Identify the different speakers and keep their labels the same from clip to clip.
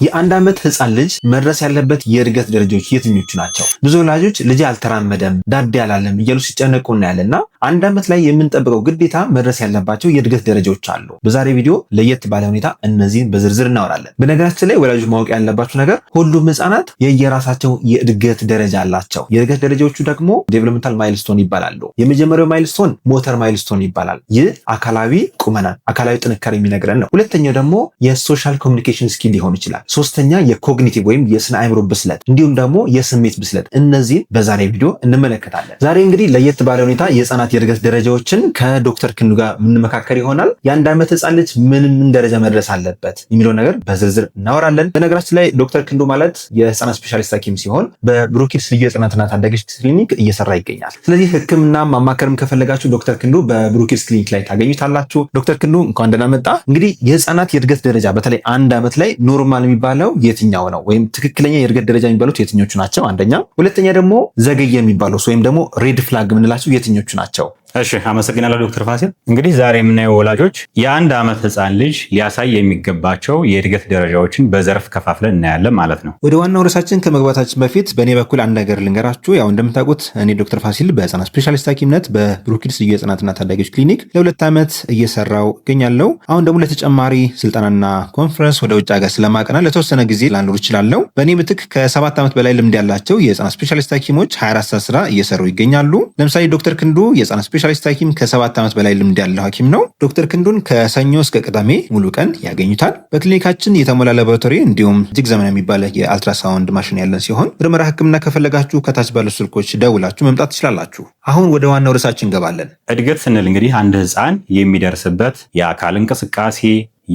Speaker 1: የአንድ ዓመት ህፃን ልጅ መድረስ ያለበት የእድገት ደረጃዎች የትኞቹ ናቸው? ብዙ ወላጆች ልጅ አልተራመደም፣ ዳዴ አላለም እያሉ ሲጨነቁ እናያለና አንድ ዓመት ላይ የምንጠብቀው ግዴታ መድረስ ያለባቸው የእድገት ደረጃዎች አሉ። በዛሬ ቪዲዮ ለየት ባለ ሁኔታ እነዚህን በዝርዝር እናወራለን። በነገራችን ላይ ወላጆች ማወቅ ያለባቸው ነገር ሁሉም ህፃናት የየራሳቸው የእድገት ደረጃ አላቸው። የእድገት ደረጃዎቹ ደግሞ ዴቨሎፕመንታል ማይልስቶን ይባላሉ። የመጀመሪያው ማይልስቶን ሞተር ማይልስቶን ይባላል። ይህ አካላዊ ቁመናን፣ አካላዊ ጥንካሬ የሚነግረን ነው። ሁለተኛው ደግሞ የሶሻል ኮሚኒኬሽን ስኪል ሊሆን ይችላል። ሶስተኛ የኮግኒቲቭ ወይም የስነ አእምሮ ብስለት እንዲሁም ደግሞ የስሜት ብስለት። እነዚህን በዛሬ ቪዲዮ እንመለከታለን። ዛሬ እንግዲህ ለየት ባለ ሁኔታ የህፃናት የእድገት ደረጃዎችን ከዶክተር ክንዱ ጋር የምንመካከር ይሆናል። የአንድ ዓመት ህፃን ልጅ ምን ደረጃ መድረስ አለበት የሚለው ነገር በዝርዝር እናወራለን። በነገራችን ላይ ዶክተር ክንዱ ማለት የህፃናት ስፔሻሊስት ሐኪም ሲሆን በብሩኪድስ ልዩ የህፃናትና ታዳጊዎች ክሊኒክ እየሰራ ይገኛል። ስለዚህ ህክምና ማማከርም ከፈለጋችሁ ዶክተር ክንዱ በብሩኪድስ ክሊኒክ ላይ ታገኙታላችሁ። ዶክተር ክንዱ እንኳን ደህና መጣ። እንግዲህ የህፃናት የእድገት ደረጃ በተለይ አንድ ዓመት ላይ ኖርማል የሚባለው የትኛው ነው? ወይም ትክክለኛ የእድገት ደረጃ የሚባሉት የትኞቹ ናቸው? አንደኛ። ሁለተኛ ደግሞ ዘገየ የሚባለው ወይም ደግሞ ሬድ ፍላግ የምንላቸው የትኞቹ ናቸው?
Speaker 2: እሺ፣ አመሰግናለሁ ዶክተር ፋሲል። እንግዲህ ዛሬ የምናየው ወላጆች የአንድ ዓመት ህፃን ልጅ ሊያሳይ የሚገባቸው የእድገት ደረጃዎችን በዘርፍ ከፋፍለን እናያለን ማለት ነው።
Speaker 1: ወደ ዋናው ርዕሳችን ከመግባታችን በፊት በእኔ በኩል አንድ ነገር ልንገራችሁ። ያው እንደምታውቁት እኔ ዶክተር ፋሲል በህፃናት ስፔሻሊስት ሐኪምነት በብሩኪድስ ልዩ የህፃናትና ታዳጊዎች ክሊኒክ ለ2 ዓመት እየሰራው እገኛለሁ። አሁን ደግሞ ለተጨማሪ ስልጠናና ኮንፈረንስ ወደ ውጭ ሀገር ስለማቀና ለተወሰነ ጊዜ ላኖር እችላለሁ። በእኔ ምትክ ከ7 ዓመት በላይ ልምድ ያላቸው የህፃናት ስፔሻሊስት ሐኪሞች 24 ሰዓት ስራ እየሰሩ ይገኛሉ። ለምሳሌ ዶክተር ክንዱ የህፃናት ስፔሻሊስት ሐኪም ከ7 ዓመት በላይ ልምድ ያለው ሐኪም ነው። ዶክተር ክንዱን ከሰኞ እስከ ቅዳሜ ሙሉ ቀን ያገኙታል። በክሊኒካችን የተሞላ ላቦራቶሪ እንዲሁም እጅግ ዘመናዊ የሚባለ የአልትራሳውንድ ማሽን ያለን ሲሆን ምርመራ ህክምና ከፈለጋችሁ ከታች ባሉ ስልኮች ደውላችሁ መምጣት ትችላላችሁ። አሁን ወደ ዋናው ርዕሳችን እንገባለን።
Speaker 2: እድገት ስንል እንግዲህ አንድ ህፃን የሚደርስበት የአካል እንቅስቃሴ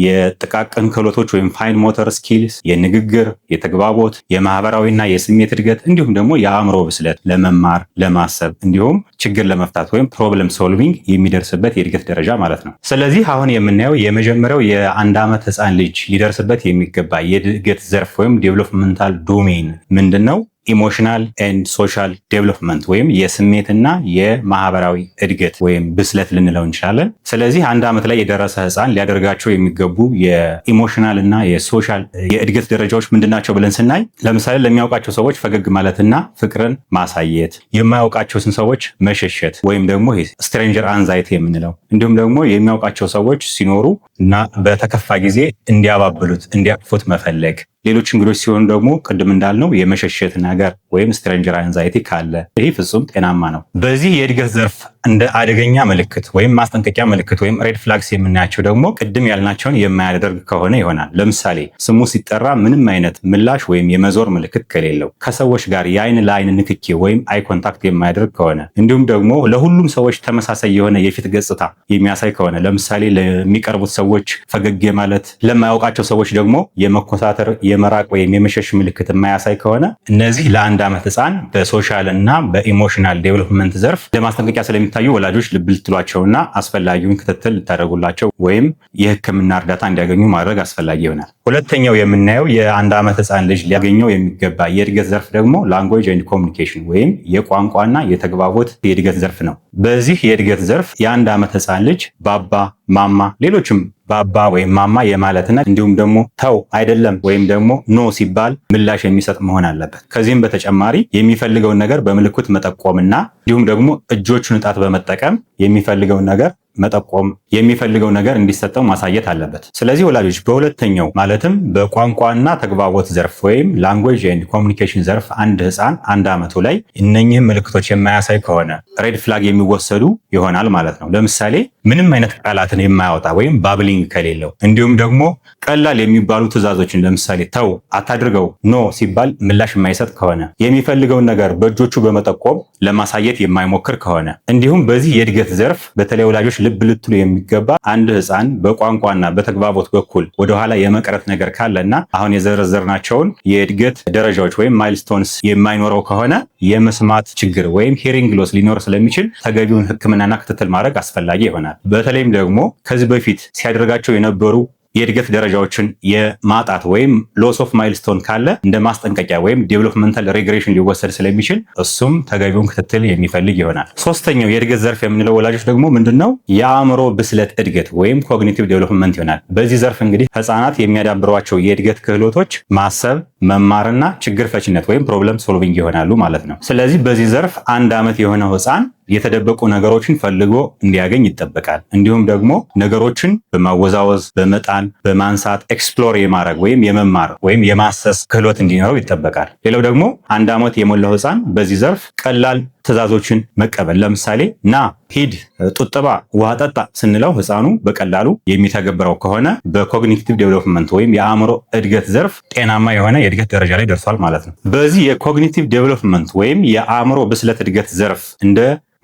Speaker 2: የጥቃቅን ክህሎቶች ወይም ፋይን ሞተር ስኪልስ፣ የንግግር፣ የተግባቦት፣ የማህበራዊና የስሜት እድገት እንዲሁም ደግሞ የአእምሮ ብስለት ለመማር ለማሰብ እንዲሁም ችግር ለመፍታት ወይም ፕሮብለም ሶልቪንግ የሚደርስበት የእድገት ደረጃ ማለት ነው። ስለዚህ አሁን የምናየው የመጀመሪያው የአንድ ዓመት ህፃን ልጅ ሊደርስበት የሚገባ የእድገት ዘርፍ ወይም ዴቨሎፕመንታል ዶሜን ምንድን ነው? ኢሞሽናል ኤንድ ሶሻል ዴቨሎፕመንት ወይም የስሜትና የማህበራዊ እድገት ወይም ብስለት ልንለው እንችላለን። ስለዚህ አንድ ዓመት ላይ የደረሰ ህፃን ሊያደርጋቸው የሚገቡ የኢሞሽናል እና የሶሻል የእድገት ደረጃዎች ምንድናቸው ብለን ስናይ ለምሳሌ ለሚያውቃቸው ሰዎች ፈገግ ማለትና ፍቅርን ማሳየት፣ የማያውቃቸውን ሰዎች መሸሸት ወይም ደግሞ ስትሬንጀር አንዛይቲ የምንለው እንዲሁም ደግሞ የሚያውቃቸው ሰዎች ሲኖሩ እና በተከፋ ጊዜ እንዲያባብሉት እንዲያቅፉት መፈለግ፣ ሌሎች እንግዶች ሲሆኑ ደግሞ ቅድም እንዳልነው የመሸሸት ነገር ወይም ስትሬንጀር አንዛይቲ ካለ ይህ ፍጹም ጤናማ ነው። በዚህ የእድገት ዘርፍ እንደ አደገኛ ምልክት ወይም ማስጠንቀቂያ ምልክት ወይም ሬድ ፍላግስ የምናያቸው ደግሞ ቅድም ያልናቸውን የማያደርግ ከሆነ ይሆናል። ለምሳሌ ስሙ ሲጠራ ምንም አይነት ምላሽ ወይም የመዞር ምልክት ከሌለው፣ ከሰዎች ጋር የአይን ለአይን ንክኪ ወይም አይ ኮንታክት የማያደርግ ከሆነ፣ እንዲሁም ደግሞ ለሁሉም ሰዎች ተመሳሳይ የሆነ የፊት ገጽታ የሚያሳይ ከሆነ፣ ለምሳሌ ለሚቀርቡት ሰዎች ፈገግ ማለት፣ ለማያውቃቸው ሰዎች ደግሞ የመኮሳተር የመራቅ ወይም የመሸሽ ምልክት የማያሳይ ከሆነ እነዚህ ለአንድ ዓመት ህፃን በሶሻል እና በኢሞሽናል ዴቨሎፕመንት ዘርፍ ለማስጠንቀቂያ ስለሚታዩ ወላጆች ልብ ልትሏቸውና አስፈላጊውን ክትትል ልታደርጉላቸው ወይም የህክምና እርዳታ እንዲያገኙ ማድረግ አስፈላጊ ይሆናል። ሁለተኛው የምናየው የአንድ ዓመት ህፃን ልጅ ሊያገኘው የሚገባ የእድገት ዘርፍ ደግሞ ላንጉዌጅ ኤንድ ኮሚኒኬሽን ወይም የቋንቋና የተግባቦት የእድገት ዘርፍ ነው። በዚህ የእድገት ዘርፍ የአንድ ዓመት ህፃን ልጅ ባባ፣ ማማ፣ ሌሎችም ባባ ወይም ማማ የማለትና እንዲሁም ደግሞ ተው፣ አይደለም ወይም ደግሞ ኖ ሲባል ምላሽ የሚሰጥ መሆን አለበት። ከዚህም በተጨማሪ የሚፈልገውን ነገር በምልክት መጠቆምና እንዲሁም ደግሞ እጆቹን ጣት በመጠቀም የሚፈልገውን ነገር መጠቆም የሚፈልገው ነገር እንዲሰጠው ማሳየት አለበት። ስለዚህ ወላጆች በሁለተኛው ማለትም በቋንቋና ተግባቦት ዘርፍ ወይም ላንጉዌጅ ኤንድ ኮሚኒኬሽን ዘርፍ አንድ ህፃን አንድ ዓመቱ ላይ እነኚህም ምልክቶች የማያሳይ ከሆነ ሬድ ፍላግ የሚወሰዱ ይሆናል ማለት ነው። ለምሳሌ ምንም አይነት ቃላትን የማያወጣ ወይም ባብሊንግ ከሌለው እንዲሁም ደግሞ ቀላል የሚባሉ ትዕዛዞችን ለምሳሌ ተው፣ አታድርገው፣ ኖ ሲባል ምላሽ የማይሰጥ ከሆነ የሚፈልገውን ነገር በእጆቹ በመጠቆም ለማሳየት የማይሞክር ከሆነ እንዲሁም በዚህ የእድገት ዘርፍ በተለይ ወላጆች ልብ ልትሉ የሚገባ አንድ ህፃን በቋንቋና በተግባቦት በኩል ወደኋላ የመቅረት ነገር ካለና አሁን የዘረዘርናቸውን የእድገት ደረጃዎች ወይም ማይልስቶንስ የማይኖረው ከሆነ የመስማት ችግር ወይም ሂሪንግ ሎስ ሊኖር ስለሚችል ተገቢውን ህክምናና ክትትል ማድረግ አስፈላጊ ይሆናል። በተለይም ደግሞ ከዚህ በፊት ሲያደርጋቸው የነበሩ የእድገት ደረጃዎችን የማጣት ወይም ሎስ ኦፍ ማይልስቶን ካለ እንደ ማስጠንቀቂያ ወይም ዴቨሎፕመንታል ሬግሬሽን ሊወሰድ ስለሚችል እሱም ተገቢውን ክትትል የሚፈልግ ይሆናል። ሶስተኛው የእድገት ዘርፍ የምንለው ወላጆች ደግሞ ምንድነው የአእምሮ ብስለት እድገት ወይም ኮግኒቲቭ ዴቨሎፕመንት ይሆናል። በዚህ ዘርፍ እንግዲህ ህፃናት የሚያዳብሯቸው የእድገት ክህሎቶች ማሰብ፣ መማርና ችግር ፈችነት ወይም ፕሮብለም ሶልቪንግ ይሆናሉ ማለት ነው። ስለዚህ በዚህ ዘርፍ 1 ዓመት የሆነው ህፃን የተደበቁ ነገሮችን ፈልጎ እንዲያገኝ ይጠበቃል። እንዲሁም ደግሞ ነገሮችን በማወዛወዝ በመጣል በማንሳት ኤክስፕሎር የማድረግ ወይም የመማር ወይም የማሰስ ክህሎት እንዲኖረው ይጠበቃል። ሌላው ደግሞ 1 ዓመት የሞላው ህፃን በዚህ ዘርፍ ቀላል ትዕዛዞችን መቀበል፣ ለምሳሌ ና፣ ሂድ፣ ጡጥባ፣ ውሃ ጠጣ ስንለው ህፃኑ በቀላሉ የሚተገብረው ከሆነ በኮግኒቲቭ ዴቨሎፕመንት ወይም የአእምሮ እድገት ዘርፍ ጤናማ የሆነ የእድገት ደረጃ ላይ ደርሷል ማለት ነው። በዚህ የኮግኒቲቭ ዴቨሎፕመንት ወይም የአእምሮ ብስለት እድገት ዘርፍ እንደ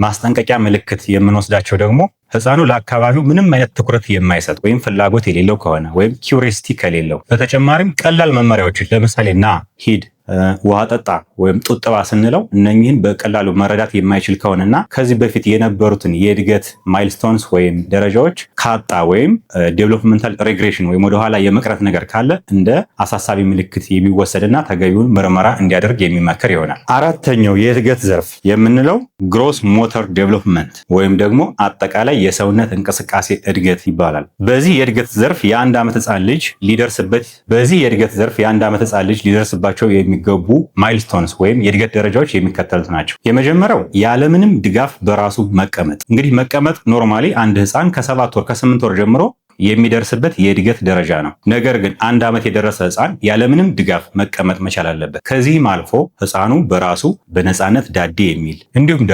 Speaker 2: ማስጠንቀቂያ ምልክት የምንወስዳቸው ደግሞ ህፃኑ ለአካባቢው ምንም አይነት ትኩረት የማይሰጥ ወይም ፍላጎት የሌለው ከሆነ ወይም ኪውሪዮሲቲ ከሌለው፣ በተጨማሪም ቀላል መመሪያዎችን ለምሳሌ ና፣ ሂድ፣ ውሃ ጠጣ ወይም ጡጥባ ስንለው እነኚህን በቀላሉ መረዳት የማይችል ከሆነና ከዚህ በፊት የነበሩትን የእድገት ማይልስቶንስ ወይም ደረጃዎች ካጣ ወይም ዴቨሎፕመንታል ሬግሬሽን ወይም ወደኋላ የመቅረት ነገር ካለ እንደ አሳሳቢ ምልክት የሚወሰድና ተገቢውን ምርመራ እንዲያደርግ የሚመከር ይሆናል። አራተኛው የእድገት ዘርፍ የምንለው ግሮስ ሞተር ዴቨሎፕመንት ወይም ደግሞ አጠቃላይ የሰውነት እንቅስቃሴ እድገት ይባላል። በዚህ የእድገት ዘርፍ የ1 ዓመት ህፃን ልጅ ሊደርስባቸው የሚገቡ ማይልስቶንስ ወይም የእድገት ደረጃዎች የሚከተሉት ናቸው። የመጀመሪያው ያለምንም ድጋፍ በራሱ መቀመጥ። እንግዲህ መቀመጥ ኖርማሊ አንድ ህፃን ከ7 ወር ከ8 ወር ጀምሮ የሚደርስበት የእድገት ደረጃ ነው። ነገር ግን 1 ዓመት የደረሰ ህፃን ያለምንም ድጋፍ መቀመጥ መቻል አለበት። ከዚህም አልፎ ህፃኑ በራሱ በነፃነት ዳዴ የሚል እንዲሁም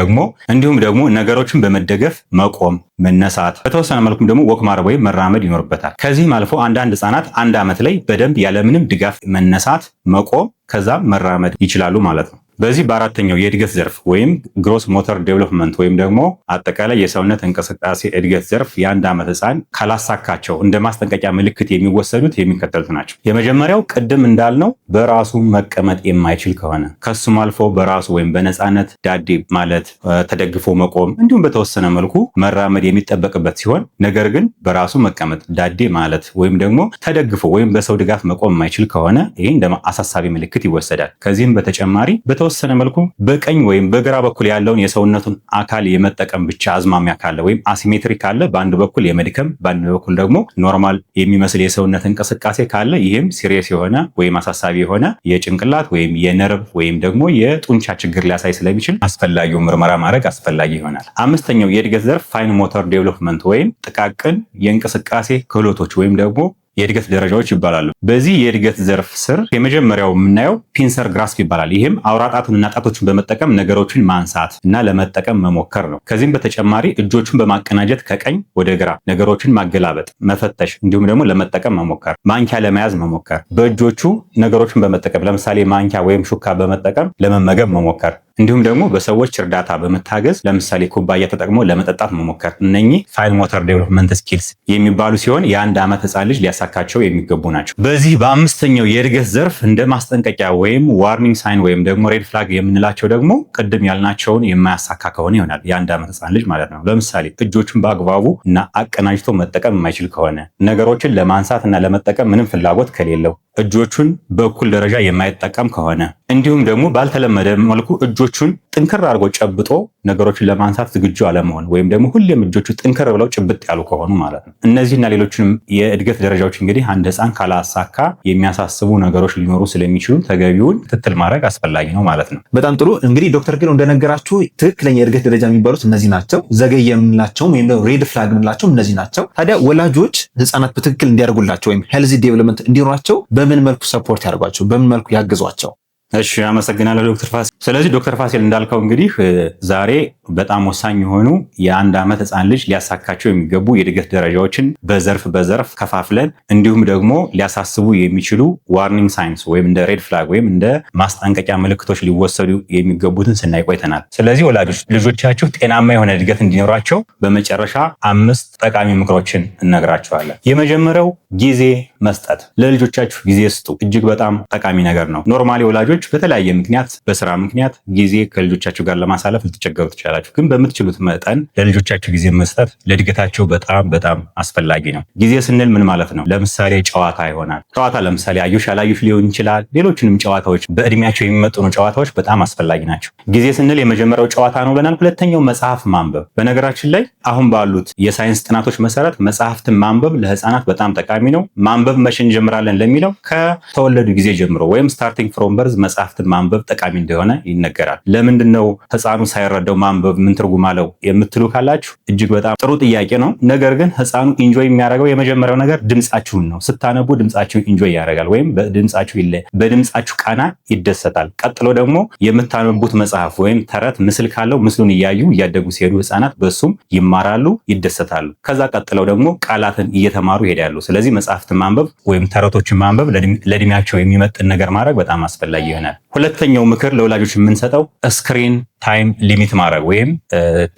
Speaker 2: ደግሞ ነገሮችን በመደገፍ መቆም፣ መነሳት፣ በተወሰነ መልኩም ደግሞ ወክ ማድረግ ወይም መራመድ ይኖርበታል። ከዚህም አልፎ አንዳንድ ህፃናት 1 ዓመት ላይ በደንብ ያለምንም ድጋፍ መነሳት፣ መቆም ከዛም መራመድ ይችላሉ ማለት ነው። በዚህ በአራተኛው የእድገት ዘርፍ ወይም ግሮስ ሞተር ዴቨሎፕመንት ወይም ደግሞ አጠቃላይ የሰውነት እንቅስቃሴ እድገት ዘርፍ የ1 ዓመት ህፃን ካላሳካቸው እንደ ማስጠንቀቂያ ምልክት የሚወሰዱት የሚከተሉት ናቸው። የመጀመሪያው ቅድም እንዳልነው በራሱ መቀመጥ የማይችል ከሆነ ከሱም አልፎ በራሱ ወይም በነፃነት ዳዴ ማለት፣ ተደግፎ መቆም እንዲሁም በተወሰነ መልኩ መራመድ የሚጠበቅበት ሲሆን ነገር ግን በራሱ መቀመጥ ዳዴ ማለት ወይም ደግሞ ተደግፎ ወይም በሰው ድጋፍ መቆም የማይችል ከሆነ ይህ እንደ አሳሳቢ ምልክት ይወሰዳል። ከዚህም በተጨማሪ በተወሰነ መልኩ በቀኝ ወይም በግራ በኩል ያለውን የሰውነቱን አካል የመጠቀም ብቻ አዝማሚያ ካለ ወይም አሲሜትሪ ካለ በአንድ በኩል የመድከም በአንድ በኩል ደግሞ ኖርማል የሚመስል የሰውነት እንቅስቃሴ ካለ ይህም ሲሪየስ የሆነ ወይም አሳሳቢ የሆነ የጭንቅላት ወይም የነርቭ ወይም ደግሞ የጡንቻ ችግር ሊያሳይ ስለሚችል አስፈላጊው ምርመራ ማድረግ አስፈላጊ ይሆናል። አምስተኛው የእድገት ዘርፍ ፋይን ሞተር ዴቨሎፕመንት ወይም ጥቃቅን የእንቅስቃሴ ክህሎቶች ወይም ደግሞ የእድገት ደረጃዎች ይባላሉ። በዚህ የእድገት ዘርፍ ስር የመጀመሪያው የምናየው ፒንሰር ግራስፕ ይባላል። ይህም አውራጣቱንና ጣቶችን በመጠቀም ነገሮችን ማንሳት እና ለመጠቀም መሞከር ነው። ከዚህም በተጨማሪ እጆቹን በማቀናጀት ከቀኝ ወደ ግራ ነገሮችን ማገላበጥ፣ መፈተሽ እንዲሁም ደግሞ ለመጠቀም መሞከር፣ ማንኪያ ለመያዝ መሞከር፣ በእጆቹ ነገሮችን በመጠቀም ለምሳሌ ማንኪያ ወይም ሹካ በመጠቀም ለመመገብ መሞከር እንዲሁም ደግሞ በሰዎች እርዳታ በመታገዝ ለምሳሌ ኩባያ ተጠቅሞ ለመጠጣት መሞከር። እነኚህ ፋይን ሞተር ዴቨሎፕመንት ስኪልስ የሚባሉ ሲሆን የ1 ዓመት ህፃን ልጅ ሊያሳካቸው የሚገቡ ናቸው። በዚህ በአምስተኛው የእድገት ዘርፍ እንደ ማስጠንቀቂያ ወይም ዋርኒንግ ሳይን ወይም ደግሞ ሬድ ፍላግ የምንላቸው ደግሞ ቅድም ያልናቸውን የማያሳካ ከሆነ ይሆናል። የ1 ዓመት ህፃን ልጅ ማለት ነው። ለምሳሌ እጆቹን በአግባቡ እና አቀናጅቶ መጠቀም የማይችል ከሆነ፣ ነገሮችን ለማንሳት እና ለመጠቀም ምንም ፍላጎት ከሌለው፣ እጆቹን በእኩል ደረጃ የማይጠቀም ከሆነ እንዲሁም ደግሞ ባልተለመደ መልኩ እጆቹን ጥንክር አድርጎ ጨብጦ ነገሮችን ለማንሳት ዝግጁ አለመሆን ወይም ደግሞ ሁሌም እጆቹ ጥንክር ብለው ጭብጥ ያሉ ከሆኑ ማለት ነው። እነዚህና ሌሎችንም የእድገት ደረጃዎች እንግዲህ አንድ ህፃን ካላሳካ የሚያሳስቡ ነገሮች ሊኖሩ ስለሚችሉ ተገቢውን ክትትል ማድረግ አስፈላጊ ነው ማለት ነው።
Speaker 1: በጣም ጥሩ። እንግዲህ ዶክተር ግን እንደነገራችሁ ትክክለኛ የእድገት ደረጃ የሚባሉት እነዚህ ናቸው። ዘገየ የምንላቸውም ወይም ሬድ ፍላግ የምንላቸውም እነዚህ ናቸው። ታዲያ ወላጆች ህፃናት በትክክል እንዲያደርጉላቸው ወይም ሄልዚ ዴቨሎፕመንት እንዲኖራቸው በምን መልኩ ሰፖርት ያደርጓቸው፣ በምን መልኩ ያግዟቸው?
Speaker 2: እሺ አመሰግናለሁ ዶክተር ፋሲል። ስለዚህ ዶክተር ፋሲል እንዳልከው እንግዲህ ዛሬ በጣም ወሳኝ የሆኑ የ1 ዓመት ህፃን ልጅ ሊያሳካቸው የሚገቡ የእድገት ደረጃዎችን በዘርፍ ከፋፍለን እንዲሁም ደግሞ ሊያሳስቡ የሚችሉ ዋርኒንግ ሳይንስ ወይም እንደ ሬድ ፍላግ ወይም እንደ ማስጠንቀቂያ ምልክቶች ሊወሰዱ የሚገቡትን ስናይ ቆይተናል። ስለዚህ ወላጆች ልጆቻችሁ ጤናማ የሆነ እድገት እንዲኖራቸው በመጨረሻ 5 ጠቃሚ ምክሮችን እነግራቸዋለን። የመጀመሪያው ጊዜ መስጠት። ለልጆቻችሁ ጊዜ ስጡ። እጅግ በጣም ጠቃሚ ነገር ነው። ኖርማሊ ወላጆች በተለያየ ምክንያት በስራ ምክንያት ጊዜ ከልጆቻችሁ ጋር ለማሳለፍ ልትቸገሩ ትችላላችሁ። ትችላላችሁ። ግን በምትችሉት መጠን ለልጆቻችሁ ጊዜ መስጠት ለእድገታቸው በጣም በጣም አስፈላጊ ነው። ጊዜ ስንል ምን ማለት ነው? ለምሳሌ ጨዋታ ይሆናል። ጨዋታ ለምሳሌ አዩሽ አላዩሽ ሊሆን ይችላል። ሌሎችንም ጨዋታዎች በእድሜያቸው የሚመጥኑ ጨዋታዎች በጣም አስፈላጊ ናቸው። ጊዜ ስንል የመጀመሪያው ጨዋታ ነው ብለናል። ሁለተኛው መጽሐፍ ማንበብ። በነገራችን ላይ አሁን ባሉት የሳይንስ ጥናቶች መሰረት መጽሐፍትን ማንበብ ለህፃናት በጣም ጠቃሚ ነው። ማንበብ መቼ እንጀምራለን ለሚለው ከተወለዱ ጊዜ ጀምሮ ወይም ስታርቲንግ ፍሮም በርዝ መጽሐፍትን ማንበብ ጠቃሚ እንደሆነ ይነገራል። ለምንድን ነው ህፃኑ ሳይረዳው ማንበብ ምን ትርጉም አለው የምትሉ ካላችሁ እጅግ በጣም ጥሩ ጥያቄ ነው። ነገር ግን ህፃኑ ኢንጆይ የሚያደርገው የመጀመሪያው ነገር ድምጻችሁን ነው። ስታነቡ ድምጻችሁን ኢንጆይ ያደርጋል ወይም በድምጻችሁ ቃና ይደሰታል። ቀጥሎ ደግሞ የምታነቡት መጽሐፍ ወይም ተረት ምስል ካለው ምስሉን እያዩ እያደጉ ሲሄዱ ህፃናት በሱም ይማራሉ፣ ይደሰታሉ። ከዛ ቀጥለው ደግሞ ቃላትን እየተማሩ ይሄዳሉ። ስለዚህ መጽሐፍትን ማንበብ ወይም ተረቶችን ማንበብ ለእድሜያቸው የሚመጥን ነገር ማድረግ በጣም አስፈላጊ ይሆናል። ሁለተኛው ምክር ለወላጆች የምንሰጠው ስክሪን ታይም ሊሚት ማድረግ ወይም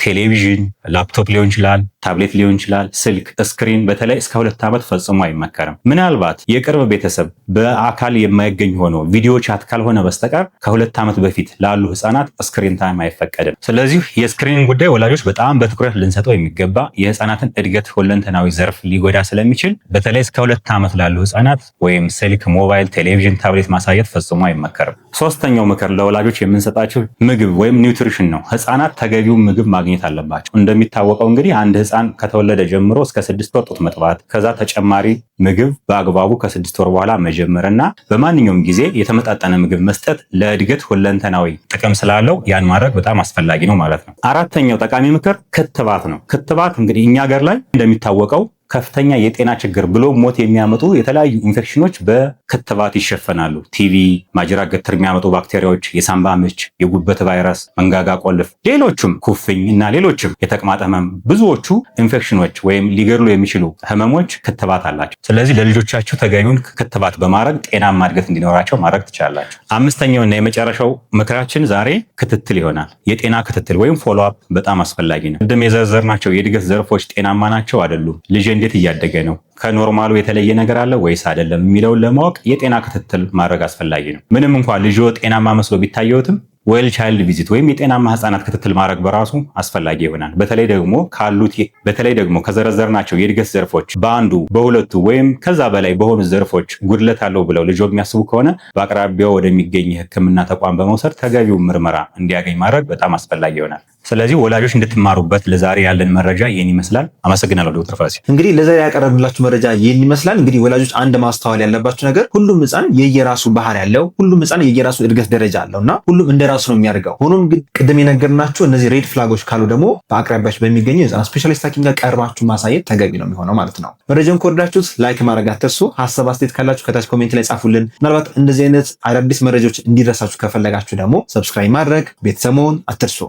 Speaker 2: ቴሌቪዥን፣ ላፕቶፕ ሊሆን ይችላል፣ ታብሌት ሊሆን ይችላል፣ ስልክ ስክሪን በተለይ እስከ 2 ዓመት ፈጽሞ አይመከርም። ምናልባት የቅርብ ቤተሰብ በአካል የማይገኝ ሆኖ ቪዲዮ ቻት ካልሆነ በስተቀር ከ2 ዓመት በፊት ላሉ ህፃናት ስክሪን ታይም አይፈቀድም። ስለዚህ የስክሪን ጉዳይ ወላጆች በጣም በትኩረት ልንሰጠው የሚገባ የህፃናትን እድገት ሁለንተናዊ ዘርፍ ሊጎዳ ስለሚችል በተለይ እስከ 2 ዓመት ላሉ ህፃናት ወይም ስልክ፣ ሞባይል፣ ቴሌቪዥን፣ ታብሌት ማሳየት ፈጽሞ አይመከርም። ሶስተኛው ምክር ለወላጆች የምንሰጣቸው ምግብ ወይም ኒውትሪሽን ነው። ህፃናት ተገቢውን ምግብ ማግኘት አለባቸው። እንደሚታወቀው እንግዲህ አንድ ህፃን ከተወለደ ጀምሮ እስከ 6 ወር ጡት መጥባት፣ ከዛ ተጨማሪ ምግብ በአግባቡ ከ6 ወር በኋላ መጀመርና በማንኛውም ጊዜ የተመጣጠነ ምግብ መስጠት ለእድገት ሁለንተናዊ ጥቅም ስላለው ያን ማድረግ በጣም አስፈላጊ ነው ማለት ነው። አራተኛው ጠቃሚ ምክር ክትባት ነው። ክትባት እንግዲህ እኛ ሀገር ላይ እንደሚታወቀው ከፍተኛ የጤና ችግር ብሎ ሞት የሚያመጡ የተለያዩ ኢንፌክሽኖች በክትባት ይሸፈናሉ። ቲቪ፣ ማጅራት ገትር የሚያመጡ ባክቴሪያዎች፣ የሳምባ ምች፣ የጉበት ቫይረስ፣ መንጋጋ ቆልፍ፣ ሌሎችም ኩፍኝ እና ሌሎችም የተቅማጥ ህመም፣ ብዙዎቹ ኢንፌክሽኖች ወይም ሊገድሉ የሚችሉ ህመሞች ክትባት አላቸው። ስለዚህ ለልጆቻችሁ ተገቢውን ክትባት በማድረግ ጤናማ እድገት እንዲኖራቸው ማድረግ ትችላላችሁ። አምስተኛው እና የመጨረሻው ምክራችን ዛሬ ክትትል ይሆናል። የጤና ክትትል ወይም ፎሎ አፕ በጣም አስፈላጊ ነው። ቅድም የዘረዘርናቸው የእድገት ዘርፎች ጤናማ ናቸው አይደሉም? ልጅ እንዴት እያደገ ነው? ከኖርማሉ የተለየ ነገር አለ ወይስ አይደለም የሚለውን ለማወቅ የጤና ክትትል ማድረግ አስፈላጊ ነው። ምንም እንኳን ልጆ ጤናማ መስሎ ቢታየውትም ዌል ቻይልድ ቪዚት ወይም የጤናማ ህፃናት ክትትል ማድረግ በራሱ አስፈላጊ ይሆናል። በተለይ ደግሞ ከዘረዘርናቸው የእድገት ዘርፎች በአንዱ በሁለቱ ወይም ከዛ በላይ በሆኑ ዘርፎች ጉድለት አለው ብለው ልጆ የሚያስቡ ከሆነ በአቅራቢያው ወደሚገኝ የህክምና ተቋም በመውሰድ ተገቢውን ምርመራ እንዲያገኝ ማድረግ በጣም አስፈላጊ ይሆናል። ስለዚህ ወላጆች እንድትማሩበት ለዛሬ ያለን መረጃ ይህን ይመስላል። አመሰግናለሁ ዶክተር ፋሲ።
Speaker 1: እንግዲህ ለዛሬ ያቀረብላችሁ መረጃ ይህን ይመስላል። እንግዲህ ወላጆች አንድ ማስተዋል ያለባችሁ ነገር ሁሉም ህፃን የየራሱ ባህሪ ያለው፣ ሁሉም ህፃን የየራሱ እድገት ደረጃ አለውና ሁሉም እንደራሱ ነው የሚያደርገው። ሆኖም ግን ቅድም የነገርናችሁ እነዚህ ሬድ ፍላጎች ካሉ ደግሞ በአቅራቢያችሁ በሚገኘው የህፃናት ስፔሻሊስት ሐኪም ጋር ቀርባችሁ ማሳየት ተገቢ ነው የሚሆነው ማለት ነው። መረጃውን ከወደዳችሁት ላይክ ማድረግ አትርሱ። ሀሳብ አስተያየት ካላችሁ ከታች ኮሜንት ላይ ጻፉልን። ምናልባት እንደዚህ አይነት አዳዲስ መረጃዎች እንዲደርሳችሁ ከፈለጋችሁ ደግሞ ሰብስክራይብ ማድረግ ቤተሰብ መሆን አትርሱ።